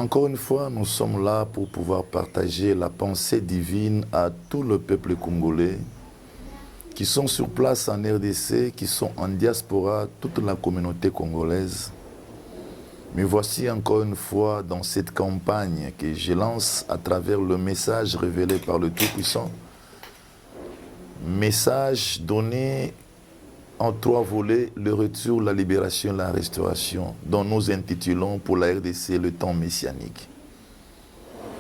Encore une fois, nous sommes là pour pouvoir partager la pensée divine à tout le peuple congolais qui sont sur place en RDC, qui sont en diaspora, toute la communauté congolaise. Mais voici encore une fois dans cette campagne que je lance à travers le message révélé par le Tout-Puissant, message donné en 3 volets, le retour, la libération, la restauration, dont nous intitulons pour la RDC le temps messianique.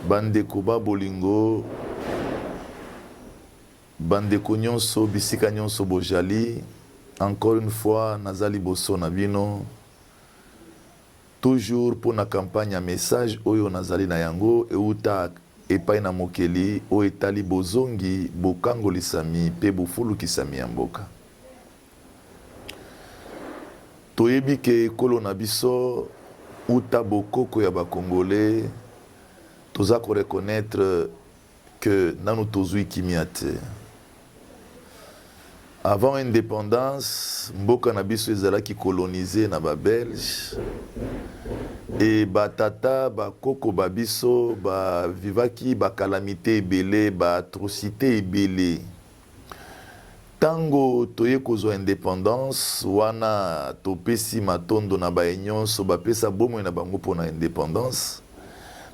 Bandeko Bolingo, Bandeko Nyonso, Bisika Nyonso Bojali, encore une fois, Nazali Bosso Nabino, toujours pour la campagne à message, Oyo Nazali Nayango, et Uta Epai na Mokeli, O Etali Bozongi, Bokango Lisami, Pe Bufulu Kisami Amboka. Toyebi ke ekolo na biso uta bokoko ya ba Congolais toza ko reconnaître que nanu tozui kimia te. Avant indépendance, mboka na biso ezalaki colonisé na ba Belge et batata bakoko ba biso ba vivaki ba calamité ebele, ba atrocité ebele. Tango toye kozwa indépendance, wana topesi matondo na ba nyonso bapesa bomoi na bango pona indépendance.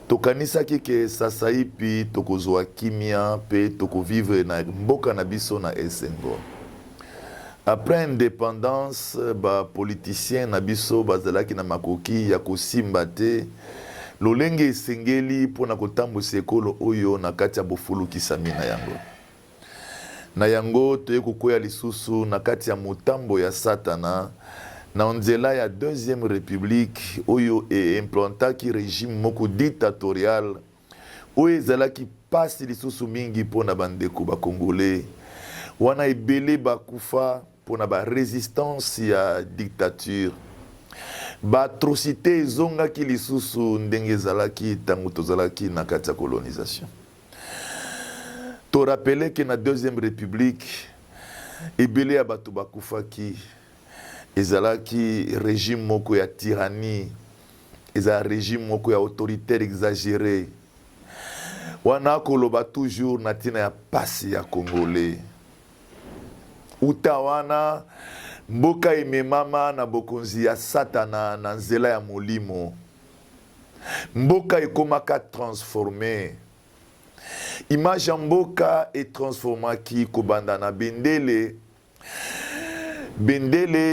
Tokanisaki ke sasa ipi tokozwa kimia pe tokovivre na mboka na biso na esengo. Après indépendance, ba politicien na biso bazalaki na makoki ya kosimba te lolenge esengeli pona kotambusa ekolo oyo na kati ya bofulu kisami na yango. Na yango toye kukwea lisusu na kati ya motambo ya Satana na nzela ya Deuxième République oyo implantaki régime moko dictatorial oyo ezalaki pasi lisusu mingi pona bandeko ba Congolais wana ebele bakufa pona ba résistance ya dictature ba atrocité ezongaki lisusu ndenge ezalaki tango tozalaki na kati ya colonisation. To rappeler que na Deuxième République, ebele ya bato bakufaki, ezalaki régime moko ya tyrannie, ezala régime moko ya autoritaire exagéré. Wana koloba toujours na tina ya pasi ya Congolais. Uta wana mboka ememama na bokonzi ya Satana na nzela ya molimo. Mboka ekomaka transformé. Image ya mboka transformaki kobanda na bendele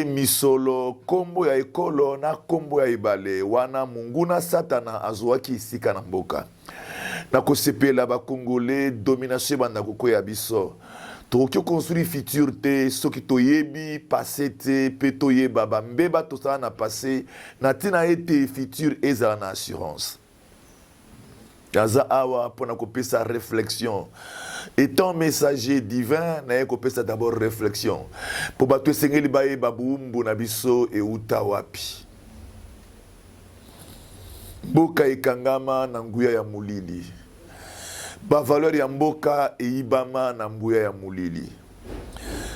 misolo kombo ya ekolo na kombo ya ibale wana munguna Satana azwaki isika na mboka na kosepela ba Congolais domination banda koko ya biso tokoki construire futur te soki toyebi passé te pe toyeba bambeba tosala na passé na tina ete futur ezala na assurance. Gaza awa pona kopesa réflexion. Étant messager divin, na kopesa d'abord réflexion. Po bato sengeli baye babumbu na biso e uta wapi. Mboka ekangama na nguya ya mulili. Ba valeur ya mboka e ibama na nguya ya mulili.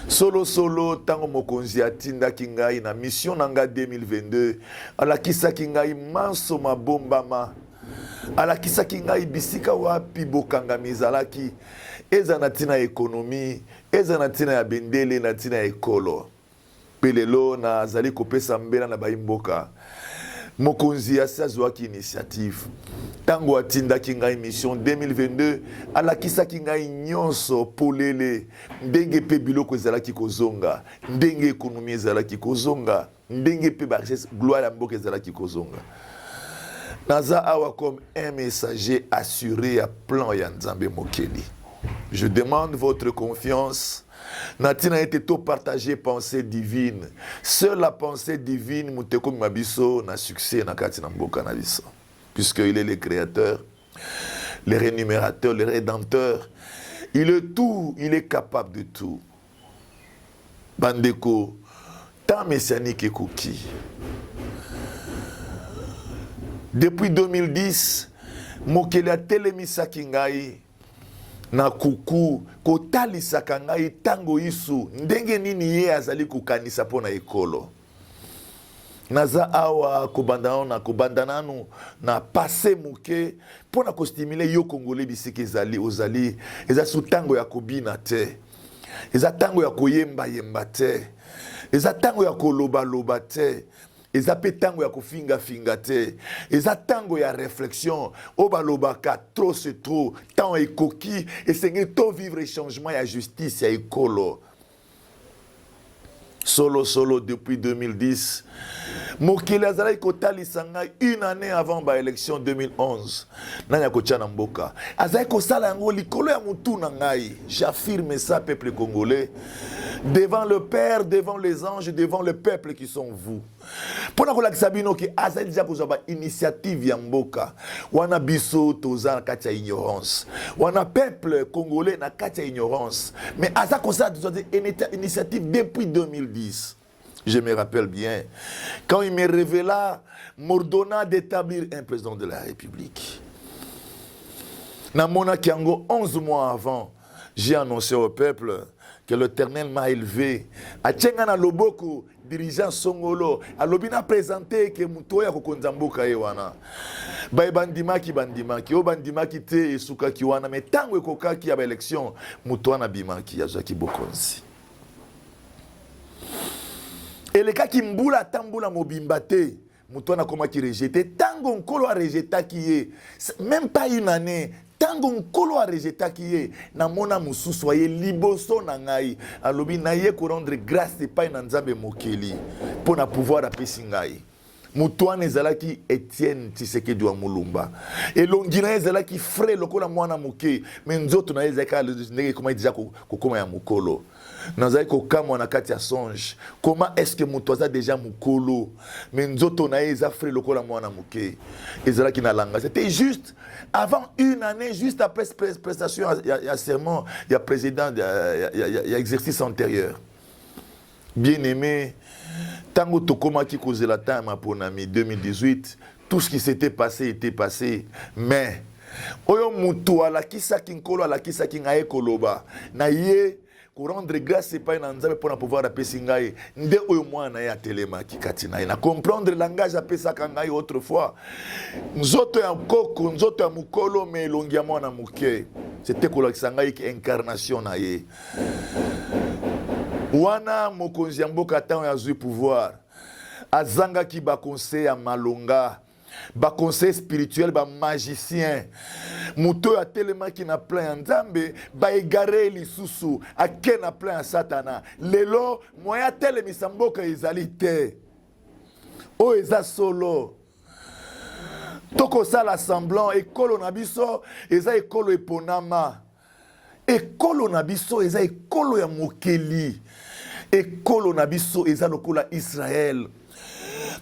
Solo tango mokonzi atinda kingai na mission nanga 2022 alakisa kingai manso mabombama. Alakisaki ngai bisika wapi bokanga mizalaki eza na tina ekonomi eza na tina ya bendele na tina ya ekolo pelelo na azali kopesa mbela na baimboka mokonzi asazwaki initiative tango atindaki ngai mission 2022 alakisaki ngai nyonso polele ndenge pe biloko ezalaki kozonga ndenge ekonomi ezalaki kozonga ndenge pe ba gloire ya mboka ezalaki kozonga. Naza awa comme un messager assuré à plan ya Nzambe Mokeli. Je demande votre confiance. Natina été tout partagé pensée divine. Seule la pensée divine muteko mabiso na succès na kati na mboka na biso. Puisque il est le créateur, le rémunérateur, le rédempteur. Il est tout, il est capable de tout. Bandeko, tant messianique et cookie. Depuis 2010, Mokeli a telemisaki ngai na kuku kotalisaka ngai tango isu ndenge nini ye azali kukanisa pona ekolo. naza awa kobandananu na passé moke pona ko stimuler yo congolais bisiki ezali ozali eza sous tango ya kobina te eza tango ya koyemba yemba te eza tango ya koloba loba te eza pe tango ya kofinga finga te eza tango ya réflexion obalobaka trop c'est trop temps ekoki esengeli to vivre changement ya justice ya ekolo solo depuis 2010 mokili azalaki kotalisa ngai une année avant élection 2011 nani akotia na mboka azalaki kosala yango likolo ya mutu na ngai. J'affirme ça, peuple congolais, devant le Père, devant les anges, devant le peuple qui sont vous. Pona kolakisa bino ki azali déjà kozwa initiative ya mboka wana biso toza na kati ya ignorance wana peuple congolais na kati ya ignorance mais aza kosala initiative depuis 2010. Je me rappelle bien quand il me révéla m'ordonna d'établir un président de la République. Na mona kiango 11 mois avant, j'ai annoncé au peuple que l'Éternel m'a élevé. A Tchengana Loboko, dirigeant Songolo, a Lobina présenté que Moutoya Kokonzamboka Ewana. Bae bandimaki, o bandimaki te et suka kiwana, mais tango ekoka ki aba élection, Moutoya na bimaki, Yazaki Bokonzi. Et le cas qui mboula tamboula mobimbate, Moutoya na koma ki rejeté, tango nkolo a rejeté ki ye, même pas une année. Tango nkolo a rejeté qui est na mona musu soyez liboso na ngai alobi na ye ko rendre grâce et pas na nzambe mokeli pour na pouvoir apesi ngai Moutoya ezalaki Etienne Tshisekedi wa Mulumba elongina ezalaki frère lokola mwana moke mais nzoto na ezaka ndenge koma déjà kokoma ya mukolo nazali kokamwa na kati ya songe comment est-ce que Moutoya a déjà mukolo mais nzoto na eza frère lokola mwana moke ezalaki na langa. C'était juste avant une année, juste après prestation, il y a serment, il y a président, il y a exercice antérieur. Bien aimé, tango tokoma ki kozela tama ponami 2018, tout ce qui s'était passé était passé, mais oyo Moutoya la kisa kinkolo la kisa kingaye koloba na ye pour rendre grâce et pas nzambe pour pouvoir apesi ngai nde oyo mwana ya telema kikati na comprendre le langage apesa kangai autrefois nzoto ya koko nzoto ya mukolo mais longia mwana muke c'était kolakisa ngai ki incarnation na ye wana mokonzi ya mboka tan ya zui pouvoir azanga ki ba conseil ya malonga ba conseil spirituel ba magicien Moutoya tellement qui na plein nzambe ba égaré lisusu ake na plein satana lelo moya tele misamboka ezali te o eza solo toko sala semblant ekolo na biso eza ekolo eponama ekolo na biso eza ekolo ya mokeli ekolo na biso eza lokola Israël.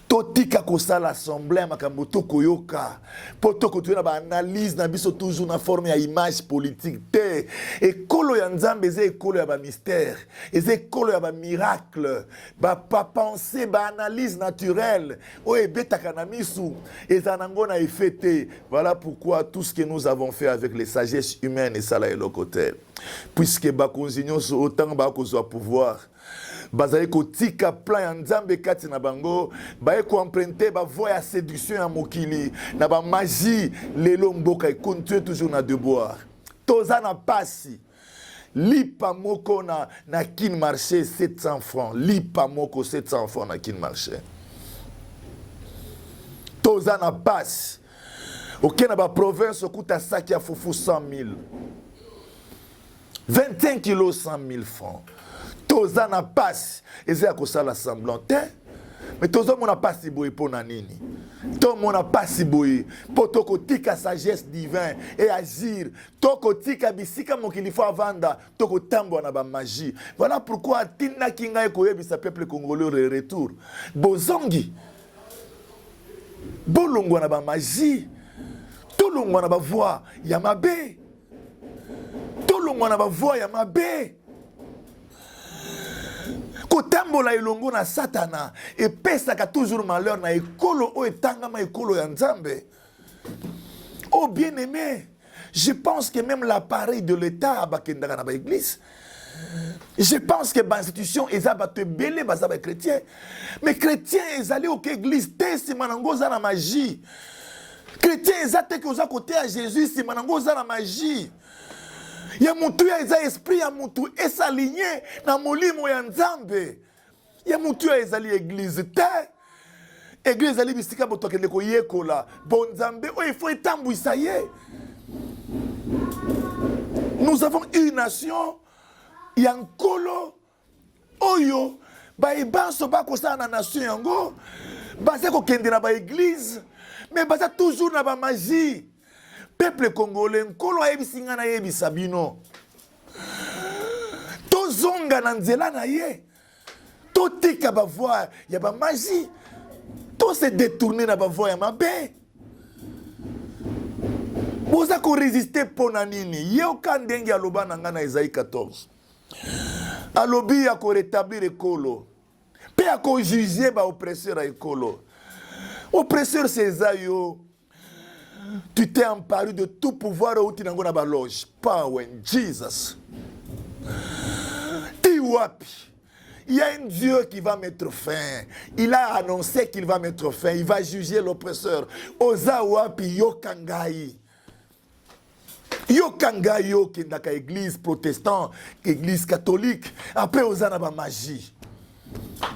Totika kosala assemblée makambo tokoyoka potoko tuena ba analyse na biso toujours na forme ya image politique te ekolo ya nzambe eza ekolo ya ba mystère eza ekolo ya ba miracle ba pensée ba analyse naturelle o ebetaka na misu eza nango na effet. Voilà pourquoi tout ce que nous avons fait avec les sagesses humaines et ça là et locotel puisque ba konzinyo so autant ba kozwa pouvoir bazali kotika plan ya nzambe kati na bango baye ko emprunter ba voie ya séduction ya mokili na ba magie lelo mboka continue toujours na devoir toza na pasi lipa moko na kin marché 700 francs lipa moko 700 francs na kin marché toza na pasi ok na ba province okuta saki ya fufu 100 000 21 kilos 100 000 francs toza na passe eza kosala semblant te mais toza mona passe boye pona nini to mona passe boye poto kotika sagesse divin et agir to kotika bisika mokili fo avanda to kotambo na ba magie. Voilà pourquoi tinna kinga ekoyebisa peuple congolais le retour bozongi bolongwa na ba magie tolongwa na ba voix ya mabe tolongwa na ba voix ya mabe kotambola elongo na satana et pesaka toujours malheur na ekolo o etangama ekolo ya nzambe. Oh bien-aimé, je pense que même l'appareil de l'État abakendaka na ba église Je pense que l'institution est belé les chrétiens. Mais chrétiens, ils allaient au église, c'est la magie. Chrétiens, ils allaient aux côté à Jésus, c'est la magie. Il y a mon tout, il y a esprit, il y a mon tout, et s'aligner dans mon lit, mon yanzambe. Il y a mon tout, il y a l'église. Église, il y a l'église, il y a bon Zambé, il faut étendre, ça y est. Nous avons une nation. Yankolo oyo ba ibanso ba kosana na nation yango baza ko kende na ba église mais baza toujours na ba magie. Peuple congolais nkolo ayebisinga na yebisa bino to zonga na nzela na ye to tika ba voix ya ba magie to se détourner na ba voix ya mabe. Boza ko résister pona nini yoka ndenge ya loba na nga na Isaïe 14. Alobi a ko rétablir ekolo. Pe a ko juger ba oppresseur a ekolo. Oppresseur Césayo. Tu t'es emparé de tout pouvoir au tinango na ba loge. Power Jesus. Ti wapi. Il y a un Dieu qui va mettre fin. Il a annoncé qu'il va mettre fin. Il va juger l'oppresseur. Oza wapi yokangai. Yo kanga yo kendaka église protestant, église catholique, après ozana ba magie.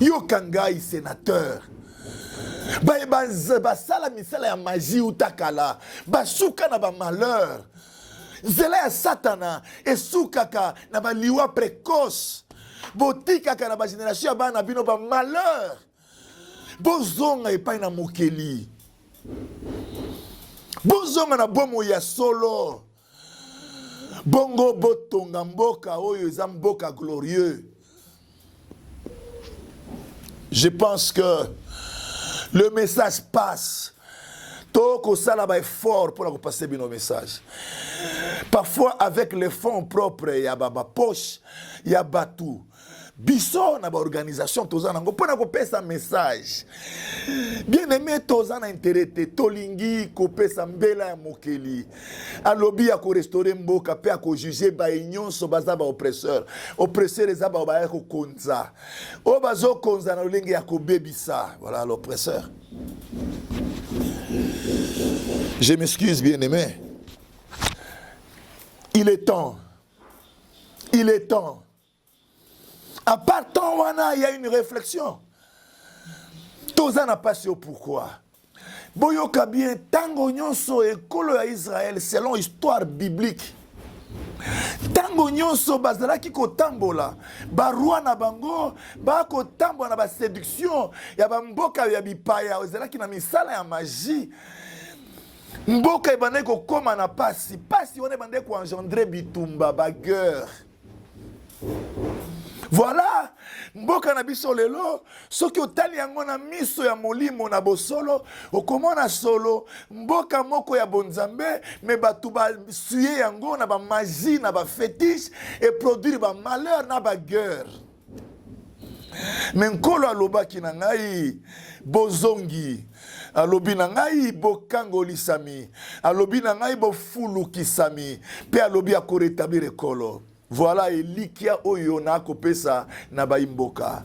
Yo kanga sénateur. Ba sala misala ya magie utakala, ba suka na ba malheur. Zela ya satana et sukaka na ba liwa précoce. Botika ka na ba génération ba na bino ba malheur. Bozonga epai na mokeli. Bozonga na bomo ya solo. Bongo botonga mboka oyo eza mboka glorieux. Je pense que le message passe. Toko sala ba effort pour passer bien nos messages. Parfois avec les fonds propres ya ba poche ya batu. Biso na ba organisation toza nango pona ko pesa message. Bien aimé toza na intérêt tolingi ko pesa mbela ya mokeli. Alobi ya ko restaurer mboka pe ko juger ba nyonso baza ba oppresseur. Oppresseur eza ba ba ko konza. O bazo konza na lingi ya ko bebisa. Voilà l'oppresseur. Je m'excuse bien aimé. Il est temps. Il est temps. À part temps, il y a une réflexion. Toza n'a pas sur pourquoi. Boyoka bien, tango nyonso ekolo ya Israël selon histoire biblique. Tango nyonso bazalaki kotambola, ba roi na bango, ba kotambola na ba séduction, ya ba mboka ya bipaya, bazalaki na misala ya magie. Mboka ebande ko koma na pasi, pasi on ebande ko engendrer bitumba, ba guerre. Voilà, mboka na biso lelo, soki otali yango na miso ya molimo na bosolo, okomona solo, mboka moko ya bonzambe, me batu ba suye yango na ba magie, na ba fétiche, et produire ba malheur na ba guerre. Men nkolo alobaki na ngai, bozongi, alobi na ngai bokangolisami, alobi na ngai bofulukisami, pe alobi akoretablir ekolo. Voilà elikia oyo na kopesa na baimboka.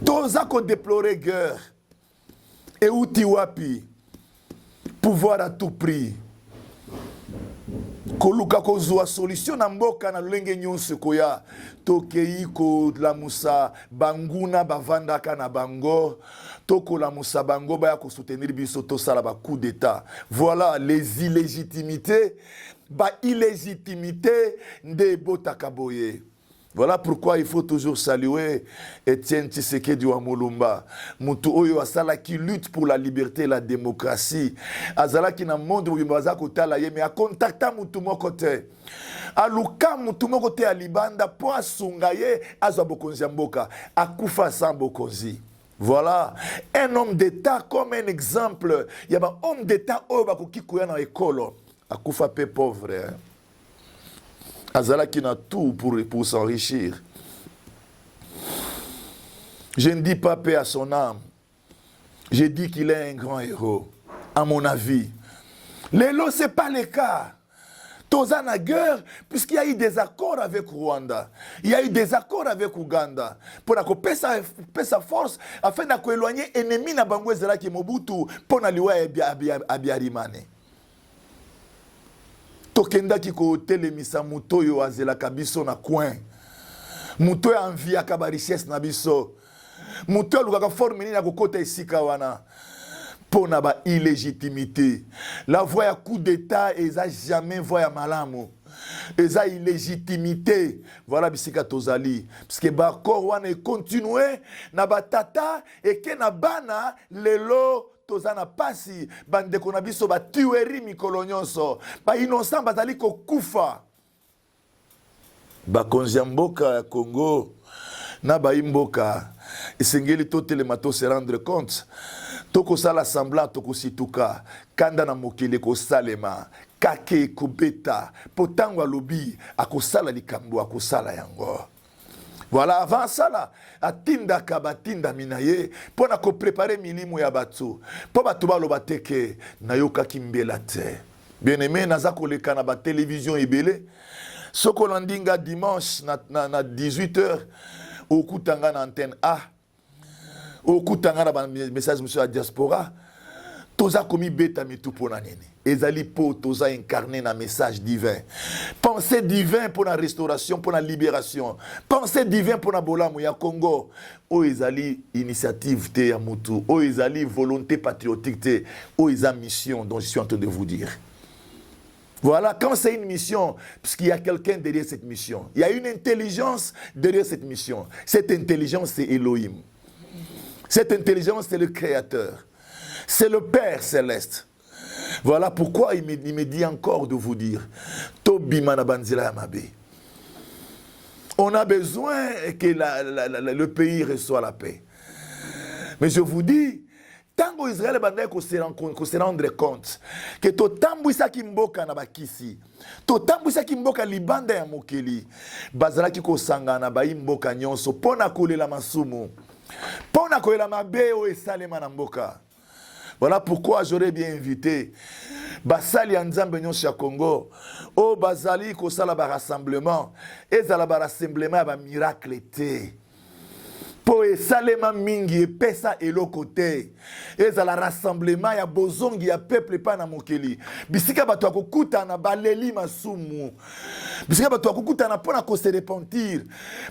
Toza ko déplorer guerre. Et uti wapi. Pouvoir à tout prix. Koluka kozwa solution na mboka na lenge nyonso koya. Tokei ko lamusa banguna bavandaka na bango. Toko lamusa bango baya ko soutenir biso to sala ba coup d'état. Voilà les illégitimités. Ba illégitimité de Botakaboye. Voilà pourquoi il faut toujours saluer Etienne Tshisekedi wa Mulumba. Mutu oyo asala qui lutte pour la liberté et la démocratie. Azala ki na monde où baza kotala ye mais a contacta mutu moko te. Aluka mutu moko te a libanda po asunga ye azwa bokonzi ya mboka. Akufa sans bokonzi. Voilà, un homme d'État comme un exemple. Il y a un homme d'État oyo bakoki koya na ekolo. Akufa pe pauvre. Azala qui n'a tout pour s'enrichir. Je ne dis pas paix à son âme. Je dis qu'il est un grand héros. À mon avis. Lelo, ce n'est pas le cas. Toza na guerre, puisqu'il y a eu des accords avec Rwanda. Il y a eu des accords avec Ouganda. Pour pesa force, afin d'éloigner l'ennemi na bango ezala ki Mobutu, pour na liwa Abiyarimane. Tokenda ki ko telemisa muto yo azela kabiso na coin. Muto ya envie akaba richesse na biso. Muto lukaka forme ni na kokota esika wana. Pona ba illégitimité. La voie à coup d'état eza jamais voie à malamu. Eza illégitimité. Voilà bisika tozali. Parce que ba korwana continuer na batata et que na bana lelo tozana pasi bande kona biso ba tuerie mikolo nyonso. Ba innocent bazali ko kufa. Ba konziamboka ya Congo na ba imboka esengeli to telemato se rendre compte. Toko sala semblant toko situka kanda na mokili ko salema kake kubeta potangwa lobi akosala likambo akosala yango. Voilà, avant ça là, atinda kabatinda minaye pona ko préparer milimo ya batu po batu baloba teke nayoka kimbela te. Bien-aimé naza koleka na ba télévision ebele soko landinga dimanche na 18h okutanga na antenne A. Au coup tangana message monsieur la diaspora toza komi beta mitu pona nini ezali po toza incarné na message divin, pensée divin pour la restauration, pour la libération, pensée divin pour la bolamu ya Congo. O ezali initiative te ya mutu, o ezali volonté patriotique te, o eza mission dont je suis en train de vous dire. Voilà, quand c'est une mission, parce qu'il y a quelqu'un derrière cette mission, il y a une intelligence derrière cette mission. Cette intelligence c'est Elohim. Cette intelligence, c'est le Créateur. C'est le Père céleste. Voilà pourquoi il me dit encore de vous dire, on a besoin que le pays reçoive la paix. Mais je vous dis, tant qu'Israël se rendre compte que to tambwisa kimboka na bakisi, to tambwisa kimboka libanda ya mokeli, bazalaki ko sangana ba imboka nyonso pona kolela masumu. Voilà pourquoi j'aurais bien invité Basali Nzambe nyonso ya Congo o bazali ko sala ba rassemblement ezala ba rassemblement ba miracle te po esalema mingi epesa eloko te ezala rassemblement ya bozongi ya peuple pa na mokeli bisika bato akokutana baleli masumu bisika bato akokutana pona ko se repentir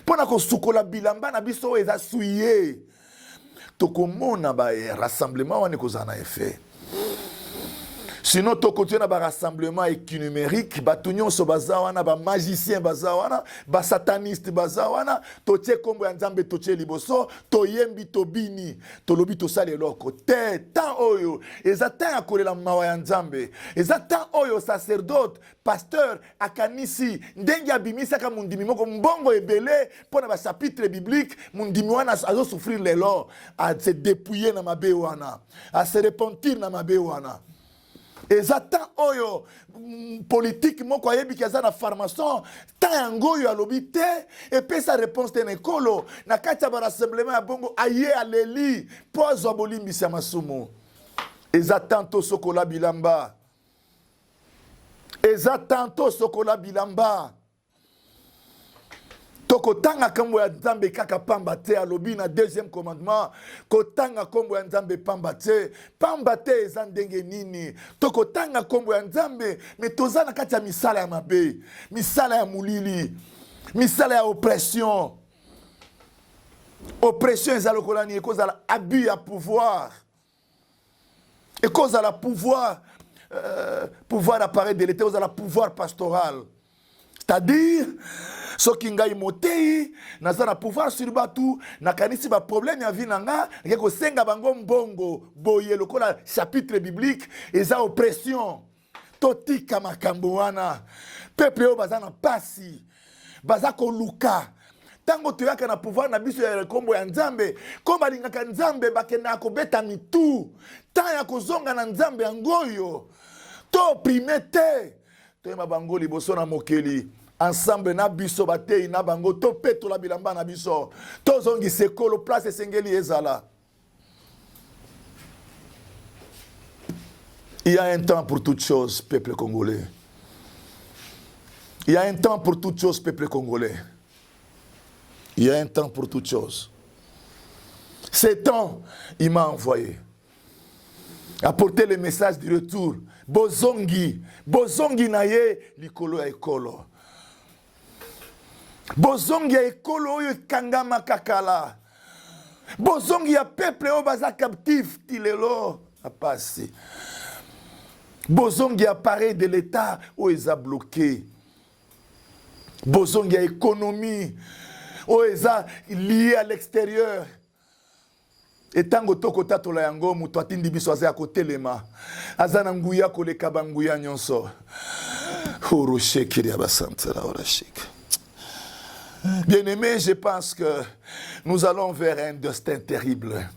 pona ko sukola bilamba na biso eza suye tokomona ba rassemblement wana kozana effet. Sinon, tu continues à un rassemblement écumérique, tu nyonso bazawana, ba magicien bazawana, ba sataniste bazawana, to tie kombo ya nzambe to tie liboso, to yembi to bini, to lobi to sale loko te, tan oyo, ezata akolela mawa ya nzambe, ezata oyo sacerdote, pasteur, akanisi, ndenge abimisa ka mundimi moko mbongo ebele, pona ba chapitre biblique, mundimi wana azo souffrir lelo, a se dépouiller na mabe wana, a se repentir na mabe wana. Ezata oyo politique moko ayebi kaza na formation ta yango yo alobi te et puis sa réponse te nekolo na kati ba rassemblement ya bongo aye aleli pozo bolimbisa masumu ezatanto sokola bilamba Toko tanga kombo ya nzambe kaka pamba te alobi na deuxième commandement ko tanga kombo ya nzambe pamba te eza ndenge nini toko tanga kombo ya nzambe me toza na kati ya misala ya mabe misala ya mulili misala ya oppression eza lokola ni ekozala abus ya pouvoir ekozala pouvoir appareil de l'état ekozala pouvoir pastoral, c'est-à-dire soki ngai motei naza na pouvoir sur batu nakanisi ba problème ya vie nanga ngeko senga bango mbongo boye lokola chapitre biblique eza oppression totika makambo wana peuple o baza na pasi baza ko luka tango toyaka na pouvoir na biso ya kombo ya nzambe komba lingaka nzambe bakenda ko beta mitu ta ya kozonga na nzambe yangoyo to primete to ma bango liboso na mokeli ensemble na biso batei na bango to peto la bilamba na biso to zongi sekolo place esengeli ezala. Il y a un temps pour toute chose, peuple congolais. Il y a un temps pour toute chose, peuple congolais. Il y a un temps pour toute chose. Ce temps, il m'a envoyé. Apporter le message du retour. Bozongi. Bozongi naye, likolo ya ekolo. Bozongi ya ekolo oyo kanga makakala. Bozongi ya peuple oyo baza captif tilelo apasi. Bozongi appareil de l'État oyo eza bloqué. Bozongi ya économie oyo eza lié à l'extérieur. Etango toko tatola yango muto atindi biso aza ya kotelema. Aza na nguya koleka banguya nyonso. Oroshekiri abasantela orashik. Bien-aimés, je pense que nous allons vers un destin terrible.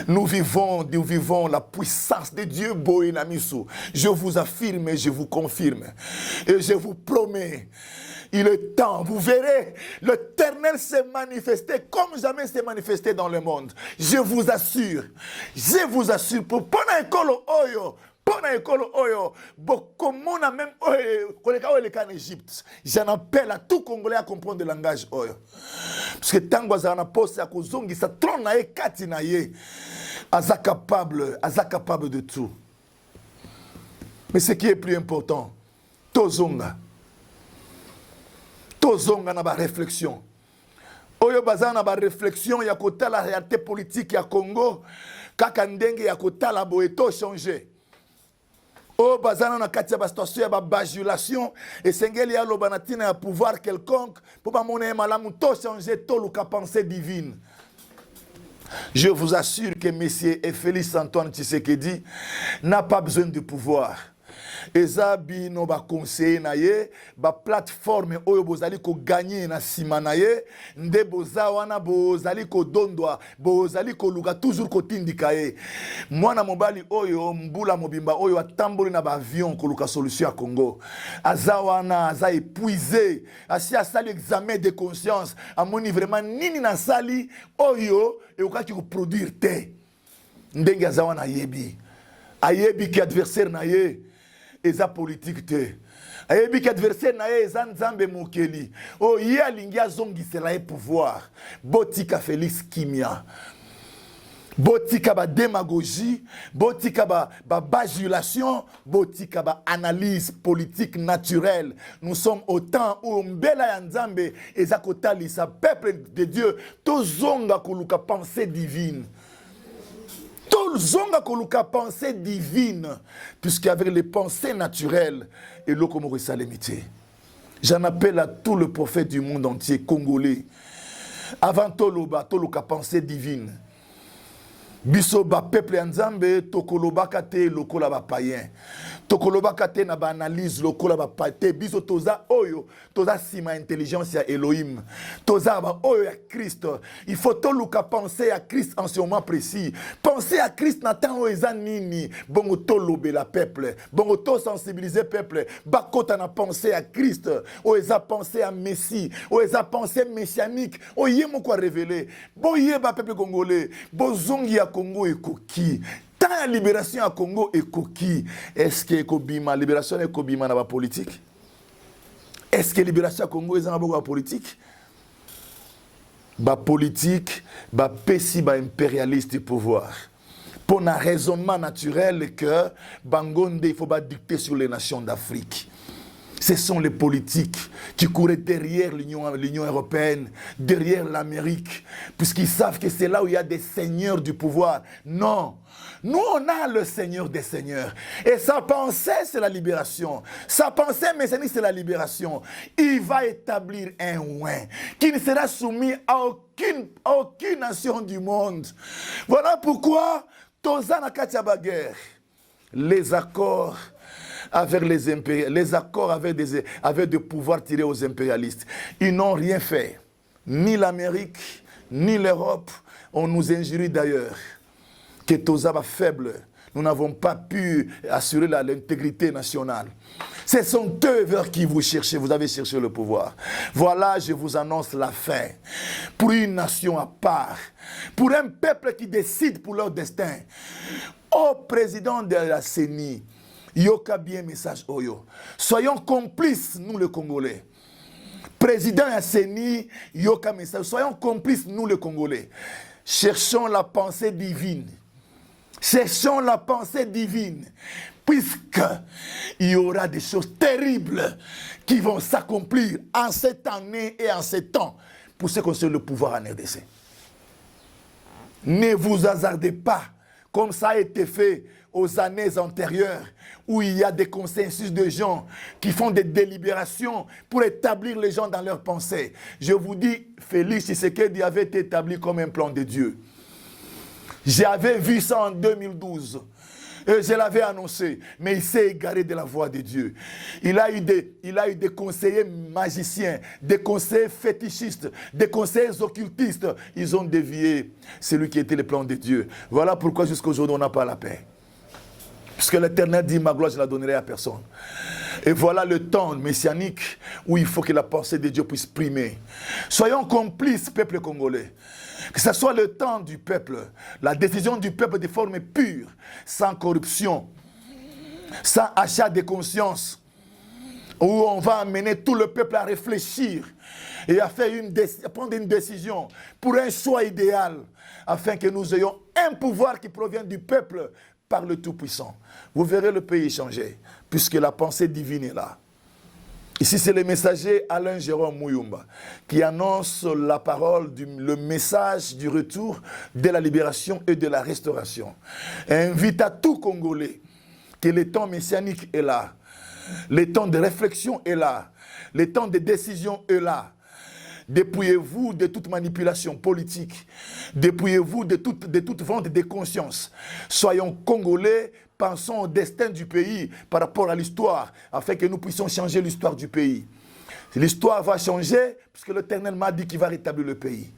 Nous vivons la puissance de Dieu, Boinamisu. Je vous affirme et je vous confirme. Et je vous promets, il est temps, vous verrez l'Éternel se manifester comme jamais s'est manifesté dans le monde. Je vous assure, pour pona ekolo oyo. Pona ekolo oyo, bokomona même en Égypte. J'en appelle à tout Congolais à comprendre le langage oyo. Parce que tango azana pose à kozongi sa trône na ye kati na ye. Aza capable de tout. Mais ce qui est plus important, tozonga na ba réflexion. Oyo bazana ba réflexion ya kotala la réalité politique ya Congo, kaka ndenge ya kotala boeto changer. Oh, bazana na kati ya ba situation ya ba bajulation et sengeli ya lobanatina ya pouvoir quelconque pour ba mona malamu to changer to luka pensée divine. Je vous assure que Monsieur et Félix Antoine Tshisekedi n'a pas besoin de pouvoir. Ezabi no ba conseiller na ye ba plateforme oyo bozali ko gagner na sima na ye nde boza wana bozali ko dondwa bozali ko luka toujours ko tindika ye mwana mobali oyo mbula mobimba oyo atamboli na ba avion ko luka solution à Congo azawana aza épuisé asi asali examen de conscience amoni vraiment nini na sali oyo e okaki ko produire te ndenge azawana ayebi ki adversaire na ye eza politique te. Ayebi ki adversaire na ye eza nzambe mokeli. O ye alingi azongisela ye pouvoir. Botika Félix Kimia. Botika ba démagogie, botika ba bajulation, botika ba analyse politique naturelle. Nous sommes au temps où mbela ya nzambe eza kotalisa peuple de Dieu tozonga koluka pensée divine. Zonga koluka pensée divine, puisqu'avec les pensées naturelles et l'okomori salemité. J'en appelle à tous les prophètes du monde entier, congolais. Avant toloba, toluka pensée divine. Biso ba peuple nzambe tokoloba kate lokola ba païen. Tokoloba kate na ba analyse lokola ba païen. Biso toza oyo, toza sima intelligence ya Elohim. Toza ba oyo ya Christ. Il faut toluka penser à Christ en ce moment précis. Penser à Christ n'attend o eza nini. Bongo tolobe la peuple. Bongo to sensibiliser peuple. Bakota na penser à Christ. O eza penser à Messie. O eza penser messianique. O yemo quoi révéler. Bo yeba peuple congolais. Bozongi à Congo et Koki. Tant la libération à Congo et Koki. Est-ce que Kobima, libération est Kobima dans la politique? Est-ce que libération à Congo est dans la politique? Ba politique, ba pessi, ba impérialiste du pouvoir. Pour un raisonnement naturel que Bangonde, il faut pas dicter sur les nations d'Afrique. Ce sont les politiques qui couraient derrière l'Union européenne, derrière l'Amérique, puisqu'ils savent que c'est là où il y a des seigneurs du pouvoir. Non, nous on a le Seigneur des seigneurs. Et sa pensée, c'est la libération. Sa pensée messianique, c'est la libération. Il va établir un ouin qui ne sera soumis à aucune nation du monde. Voilà pourquoi, Tozana Katiaba guerre, les accords avec les accords avec des pouvoirs tirés aux impérialistes. Ils n'ont rien fait. Ni l'Amérique, ni l'Europe. On nous injurie d'ailleurs que Tozaba faible. Nous n'avons pas pu assurer l'intégrité nationale. Ce sont eux vers qui vous cherchez. Vous avez cherché le pouvoir. Voilà, je vous annonce la fin. Pour une nation à part. Pour un peuple qui décide pour leur destin. Ô président de la CENI, Yoka bien message Oyo. Soyons complices, nous les Congolais. Président Yasseni, Yoka message. Soyons complices, nous les Congolais. Cherchons la pensée divine. Cherchons la pensée divine. Puisqu'il y aura des choses terribles qui vont s'accomplir en cette année et en ces temps pour ceux qui ont le pouvoir en RDC. Ne vous hasardez pas, comme ça a été fait aux années antérieures, où il y a des consensus de gens qui font des délibérations pour établir les gens dans leurs pensées. Je vous dis, Félix Tshisekedi avait été établi comme un plan de Dieu. J'avais vu ça en 2012. Je l'avais annoncé, mais il s'est égaré de la voie de Dieu. Il a eu des conseillers magiciens, des conseillers fétichistes, des conseillers occultistes. Ils ont dévié celui qui était le plan de Dieu. Voilà pourquoi jusqu'à aujourd'hui on n'a pas la paix. Puisque l'Éternel dit, ma gloire je ne la donnerai à personne. Et voilà le temps messianique où il faut que la pensée de Dieu puisse primer. Soyons complices, peuple congolais. Que ce soit le temps du peuple, la décision du peuple de forme pure, sans corruption, sans achat de conscience, où on va amener tout le peuple à réfléchir et à faire prendre une décision pour un choix idéal, afin que nous ayons un pouvoir qui provient du peuple par le Tout-Puissant. Vous verrez le pays changer, puisque la pensée divine est là. Ici, c'est le messager Alain Jérôme Mouyumba qui annonce la parole, le message du retour de la libération et de la restauration. Et invite à tout Congolais que le temps messianique est là, le temps de réflexion est là, le temps de décision est là. Dépouillez-vous de toute manipulation politique. Dépouillez-vous de toute vente de conscience. Soyons Congolais, pensons au destin du pays par rapport à l'histoire, afin que nous puissions changer l'histoire du pays. L'histoire va changer, puisque l'Éternel m'a dit qu'il va rétablir le pays.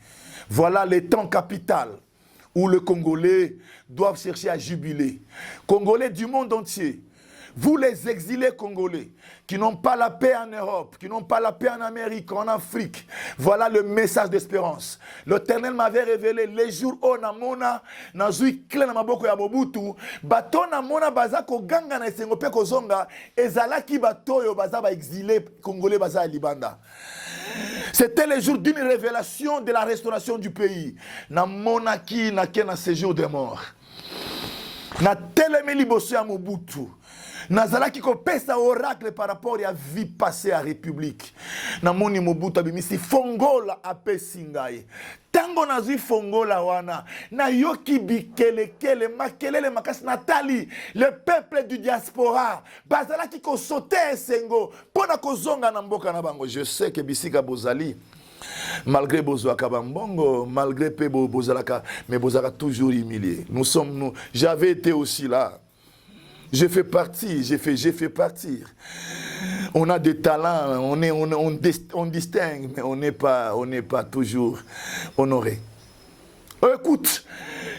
Voilà le temps capital où les Congolais doivent chercher à jubiler. Congolais du monde entier, vous les exilés congolais qui n'ont pas la paix en Europe, qui n'ont pas la paix en Amérique, en Afrique, voilà le message d'espérance. L'Éternel m'avait révélé les jours où namona nazui clé na maboko ya Mobutu, bato namona baza ko ganga na esengo pe ko zonga ezalaki bato yo baza ba exilé congolais baza libanda. C'était le jour d'une révélation de la restauration du pays. Namona ki na ke na séjour des morts. Na telemi liboso ya Mobutu. Nazala qui kopesa oracle par rapport à la vie passée à la République. Namoni Mobutu abimisi fongola apesi ngai. Tango nazui fongola wana na yoki bikelekele makelele makasi natali le peuple du diaspora bazala qui ko sauter sengo pona ko zonga na mboka na bango. Je sais que bisika bozali malgré Bozouaka Bambongo, malgré Pebo Bozalaka, mais Bozaka toujours humilié. J'avais été aussi là. Je fais partie, j'ai fait partir. On a des talents, on distingue, mais on n'est pas toujours honoré. Écoute,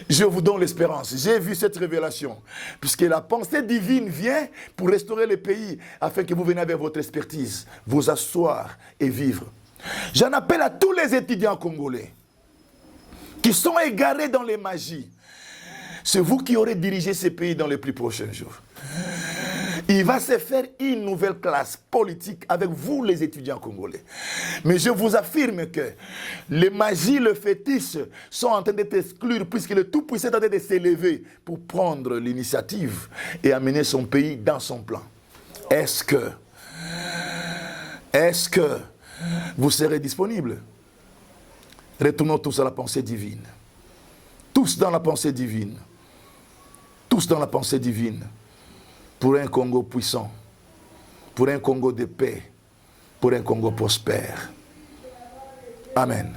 je vous donne l'espérance. J'ai vu cette révélation. Puisque la pensée divine vient pour restaurer le pays, afin que vous veniez avec votre expertise, vous asseoir et vivre. J'en appelle à tous les étudiants congolais qui sont égarés dans les magies. C'est vous qui aurez dirigé ce pays dans les plus prochains jours. Il va se faire une nouvelle classe politique avec vous, les étudiants congolais. Mais je vous affirme que les magies, le fétiche sont en train d'être exclus puisque le Tout-Puissant est en train de s'élever pour prendre l'initiative et amener son pays dans son plan. Est-ce que vous serez disponibles? Retournons tous à la pensée divine. Tous dans la pensée divine. Tous dans la pensée divine. Pour un Congo puissant. Pour un Congo de paix. Pour un Congo prospère. Amen.